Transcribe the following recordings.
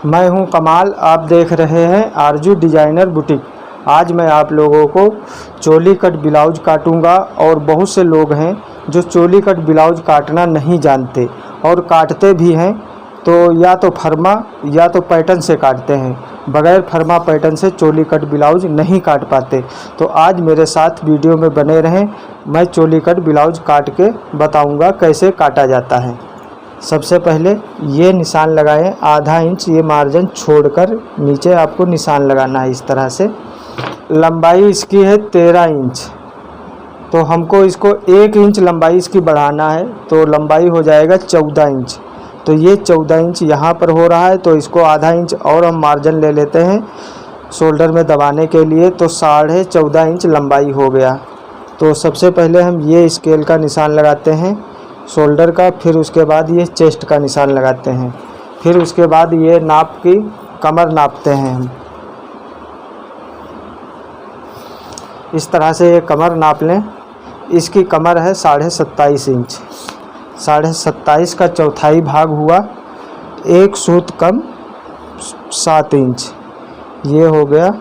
मैं हूं कमाल, आप देख रहे हैं आरजू डिजाइनर बुटीक। आज मैं आप लोगों को चोली कट ब्लाउज काटूंगा और बहुत से लोग हैं जो चोली कट ब्लाउज काटना नहीं जानते और काटते भी हैं तो या तो फर्मा या तो पैटर्न से काटते हैं, बगैर फर्मा पैटर्न से चोली कट ब्लाउज नहीं काट पाते। तो आज मेरे साथ वीडियो में बने रहें, मैं चोली कट ब्लाउज काट के बताऊंगा कैसे काटा जाता है। सबसे पहले ये निशान लगाएं, आधा इंच ये मार्जिन छोड़कर नीचे आपको निशान लगाना है। इस तरह से लंबाई इसकी है 13 इंच, तो हमको इसको 1 इंच लंबाई इसकी बढ़ाना है, तो लंबाई हो जाएगा 14 इंच। तो ये 14 इंच यहाँ पर हो रहा है, तो इसको आधा इंच और हम मार्जिन ले लेते हैं शोल्डर में दबाने के लिए, तो 14.5 इंच लंबाई हो गया। तो सबसे पहले हम ये स्केल का निशान लगाते हैं शोल्डर का, फिर उसके बाद ये चेस्ट का निशान लगाते हैं, फिर उसके बाद ये नाप की कमर नापते हैं हम। इस तरह से ये कमर नाप लें। इसकी कमर है 27.5 इंच, 27.5 का चौथाई भाग हुआ, एक सूत कम 7 इंच ये हो गया।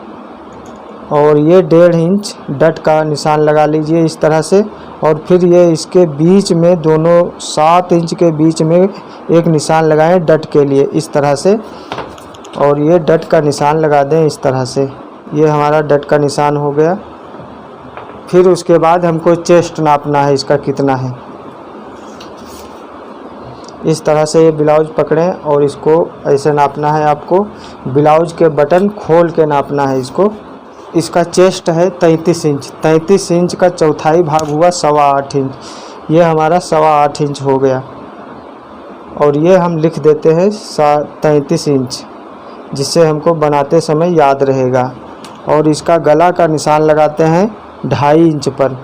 और ये 1.5 इंच डट का निशान लगा लीजिए इस तरह से, और फिर ये इसके बीच में दोनों 7 इंच के बीच में एक निशान लगाएं डट के लिए इस तरह से, और ये डट का निशान लगा दें इस तरह से। ये हमारा डट का निशान हो गया। फिर उसके बाद हमको चेस्ट नापना है, इसका कितना है। इस तरह से ये ब्लाउज पकड़ें और इसको ऐसे नापना है आपको। ब्लाउज के बटन खोल के नापना है इसको। इसका चेस्ट है 33 इंच, 33 इंच का चौथाई भाग हुआ 8.25 इंच, ये हमारा 8.25 इंच हो गया। और ये हम लिख देते हैं 33 इंच, जिससे हमको बनाते समय याद रहेगा। और इसका गला का निशान लगाते हैं 2.5 इंच पर,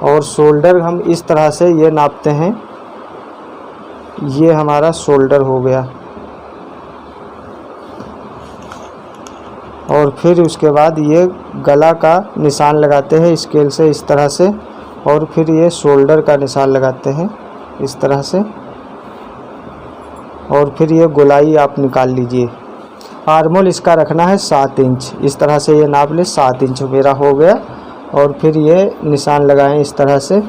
और शोल्डर हम इस तरह से ये नापते हैं। ये हमारा शोल्डर हो गया। और फिर उसके बाद ये गला का निशान लगाते हैं स्केल से इस तरह से, और फिर ये शोल्डर का निशान लगाते हैं इस तरह से, और फिर ये गोलाई आप निकाल लीजिए। आर्मोल इसका रखना है 7 इंच, इस तरह से ये नाप ले। 7 इंच मेरा हो गया। और फिर ये निशान लगाएं इस तरह से।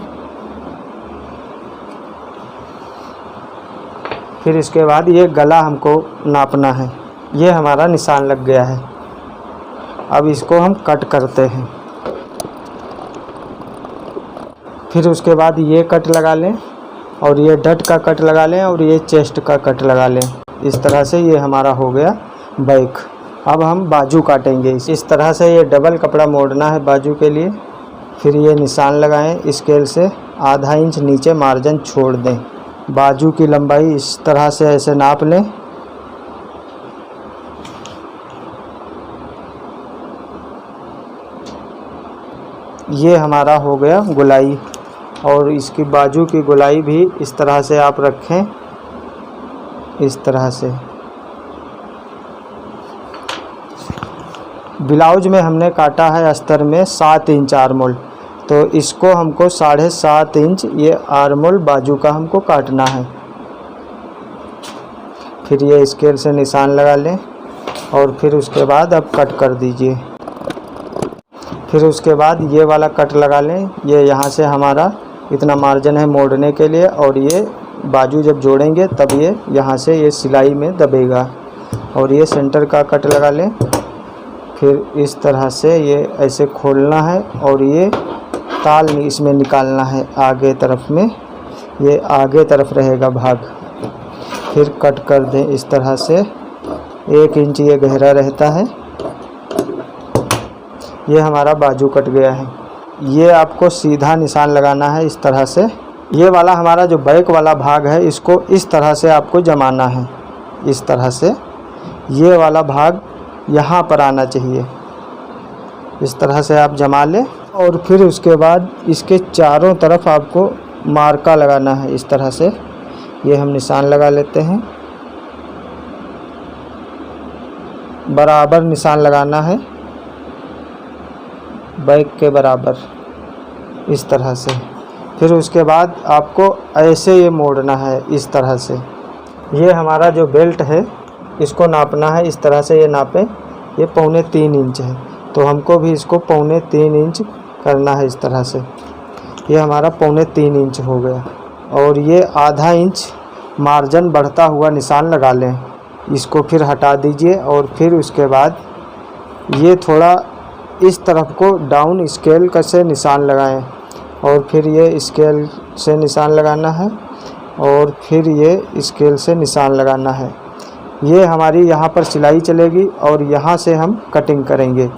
फिर इसके बाद ये गला हमको नापना है। ये हमारा निशान लग गया है। अब इसको हम कट करते हैं। फिर उसके बाद ये कट लगा लें, और ये डट का कट लगा लें, और ये चेस्ट का कट लगा लें इस तरह से। ये हमारा हो गया बैक। अब हम बाजू काटेंगे। इस तरह से ये डबल कपड़ा मोड़ना है बाजू के लिए। फिर ये निशान लगाएं स्केल से, आधा इंच नीचे मार्जिन छोड़ दें। बाजू की लंबाई इस तरह से ऐसे नाप लें। ये हमारा हो गया गोलाई, और इसकी बाजू की गोलाई भी इस तरह से आप रखें इस तरह से। ब्लाउज में हमने काटा है अस्तर में 7 इंच आर्मोल, तो इसको हमको 7.5 इंच ये आर्मोल बाजू का हमको काटना है। फिर ये स्केल से निशान लगा लें, और फिर उसके बाद अब कट कर दीजिए। फिर उसके बाद ये वाला कट लगा लें। ये यहाँ से हमारा इतना मार्जिन है मोड़ने के लिए, और ये बाजू जब जोड़ेंगे तब ये यहाँ से ये सिलाई में दबेगा। और ये सेंटर का कट लगा लें। फिर इस तरह से ये ऐसे खोलना है, और ये ताल इसमें निकालना है आगे तरफ में, ये आगे तरफ रहेगा भाग। फिर कट कर दें इस तरह से। 1 इंच ये गहरा रहता है। ये हमारा बाजू कट गया है। ये आपको सीधा निशान लगाना है इस तरह से। ये वाला हमारा जो बैक वाला भाग है, इसको इस तरह से आपको जमाना है इस तरह से। ये वाला भाग यहाँ पर आना चाहिए, इस तरह से आप जमा लें। और फिर उसके बाद इसके चारों तरफ आपको मार्का लगाना है इस तरह से। ये हम निशान लगा लेते हैं, बराबर निशान लगाना है बैक के बराबर इस तरह से। फिर उसके बाद आपको ऐसे ये मोड़ना है इस तरह से। ये हमारा जो बेल्ट है इसको नापना है इस तरह से। ये नापे, ये 3.25 इंच है, तो हमको भी इसको 3.25 इंच करना है इस तरह से। ये हमारा 3.25 इंच हो गया। और ये आधा इंच मार्जिन बढ़ता हुआ निशान लगा लें। इसको फिर हटा दीजिए और फिर उसके बाद ये थोड़ा इस तरफ को डाउन स्केल से निशान लगाएं और फिर ये स्केल से निशान लगाना है और फिर ये स्केल से निशान लगाना है। ये हमारी यहाँ पर सिलाई चलेगी और यहाँ से हम कटिंग करेंगे।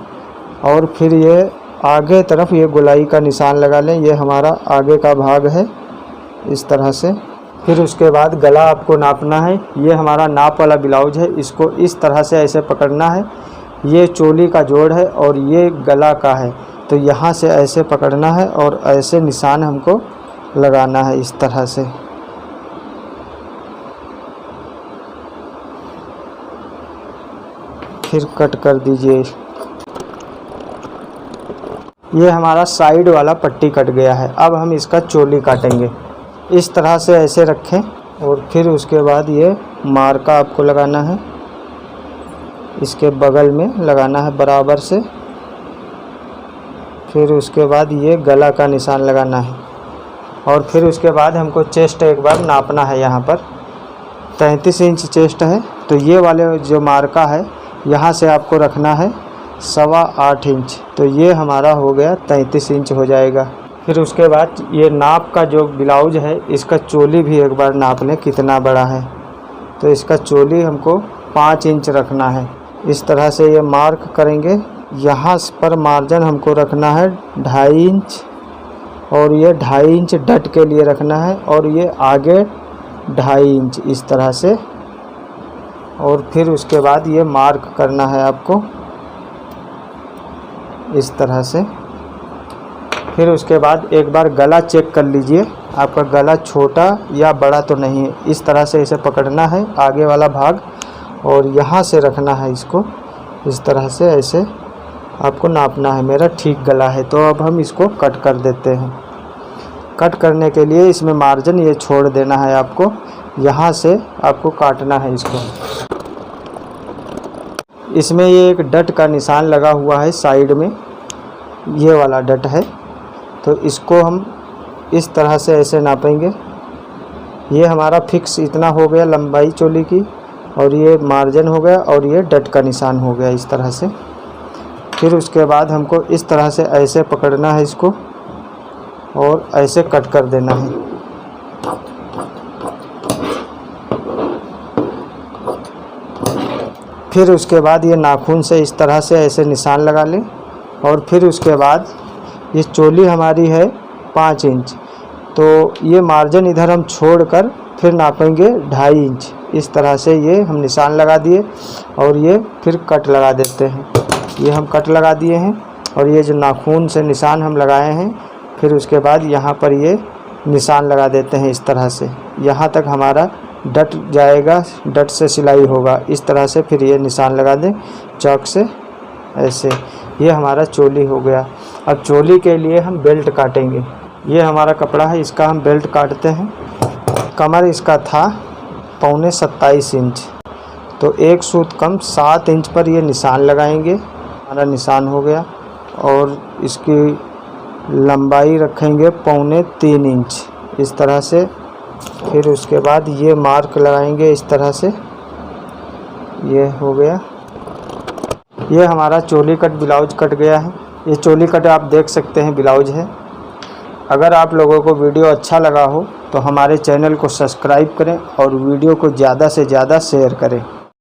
और फिर ये आगे तरफ ये गोलाई का निशान लगा लें। ये हमारा आगे का भाग है इस तरह से। फिर उसके बाद गला आपको नापना है। ये हमारा नाप वाला ब्लाउज है, इसको इस तरह से ऐसे पकड़ना है। ये चोली का जोड़ है और ये गला का है, तो यहाँ से ऐसे पकड़ना है और ऐसे निशान हमको लगाना है इस तरह से। फिर कट कर दीजिए। ये हमारा साइड वाला पट्टी कट गया है। अब हम इसका चोली काटेंगे। इस तरह से ऐसे रखें और फिर उसके बाद ये मार्का आपको लगाना है, इसके बगल में लगाना है बराबर से। फिर उसके बाद ये गला का निशान लगाना है और फिर उसके बाद हमको चेस्ट एक बार नापना है। यहाँ पर 33 इंच चेस्ट है, तो ये वाले जो मार्का है यहाँ से आपको रखना है 8.25 इंच, तो ये हमारा हो गया 33 इंच हो जाएगा। फिर उसके बाद ये नाप का जो ब्लाउज है इसका चोली भी एक बार नाप लें कितना बड़ा है। तो इसका चोली हमको 5 इंच रखना है। इस तरह से ये मार्क करेंगे। यहाँ पर मार्जिन हमको रखना है 2.5 इंच और ये 2.5 इंच डट के लिए रखना है और ये आगे 2.5 इंच इस तरह से। और फिर उसके बाद ये मार्क करना है आपको इस तरह से। फिर उसके बाद एक बार गला चेक कर लीजिए, आपका गला छोटा या बड़ा तो नहीं है। इस तरह से इसे पकड़ना है आगे वाला भाग और यहाँ से रखना है इसको इस तरह से। ऐसे आपको नापना है। मेरा ठीक गला है, तो अब हम इसको कट कर देते हैं। कट करने के लिए इसमें मार्जिन ये छोड़ देना है आपको, यहाँ से आपको काटना है इसको। इसमें ये एक डट का निशान लगा हुआ है साइड में, ये वाला डट है, तो इसको हम इस तरह से ऐसे नापेंगे। ये हमारा फिक्स इतना हो गया लंबाई चोली की और ये मार्जिन हो गया और ये डट का निशान हो गया इस तरह से। फिर उसके बाद हमको इस तरह से ऐसे पकड़ना है इसको और ऐसे कट कर देना है। फिर उसके बाद ये नाखून से इस तरह से ऐसे निशान लगा लें और फिर उसके बाद ये चोली हमारी है 5 इंच, तो ये मार्जिन इधर हम छोड़कर फिर नापेंगे 2.5 इंच। इस तरह से ये हम निशान लगा दिए और ये फिर कट लगा देते हैं। ये हम कट लगा दिए हैं और ये जो नाखून से निशान हम लगाए हैं, फिर उसके बाद यहाँ पर ये निशान लगा देते हैं इस तरह से। यहाँ तक हमारा डट जाएगा, डट से सिलाई होगा इस तरह से। फिर ये निशान लगा दें चौक से ऐसे। ये हमारा चोली हो गया। अब चोली के लिए हम बेल्ट काटेंगे। ये हमारा कपड़ा है, इसका हम बेल्ट काटते हैं। कमर इसका था 27.25 इंच, तो एक सूत कम 7 इंच पर ये निशान लगाएंगे। हमारा निशान हो गया और इसकी लंबाई रखेंगे 3.25 इंच इस तरह से। फिर उसके बाद ये मार्क लगाएंगे इस तरह से। ये हो गया। ये हमारा चोली कट ब्लाउज कट गया है। ये चोली कट आप देख सकते हैं ब्लाउज है। अगर आप लोगों को वीडियो अच्छा लगा हो तो हमारे चैनल को सब्सक्राइब करें और वीडियो को ज़्यादा से ज़्यादा शेयर करें।